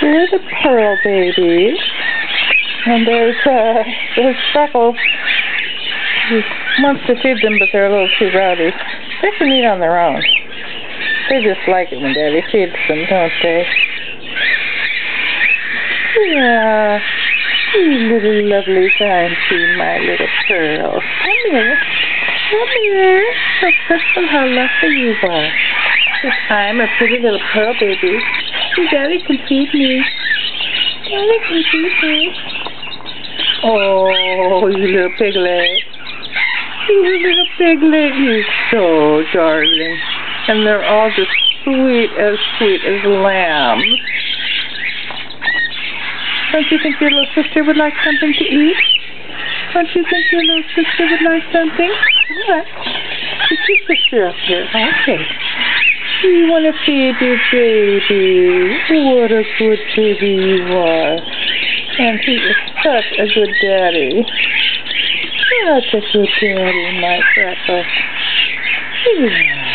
There's a pearl baby. And there's Freckles. He wants to feed them, but they're a little too rowdy. They can eat on their own. They just like it when Daddy feeds them, don't they? Yeah. You little lovely fancy, my little pearl. Come here. Come here. So crystal, how lovely you are. Because I'm a pretty little pearl baby. Your Daddy can feed me. Daddy can feed me. Oh, you little piglet. You little piglet. You're so darling. And they're all just sweet as lambs. Don't you think your little sister would like something to eat? Don't you think your little sister would like something? What? Get your sister up here. Okay. You want to feed your baby. What a good baby you are. And he is such a good daddy. Such a good daddy, my Freckles. Yeah.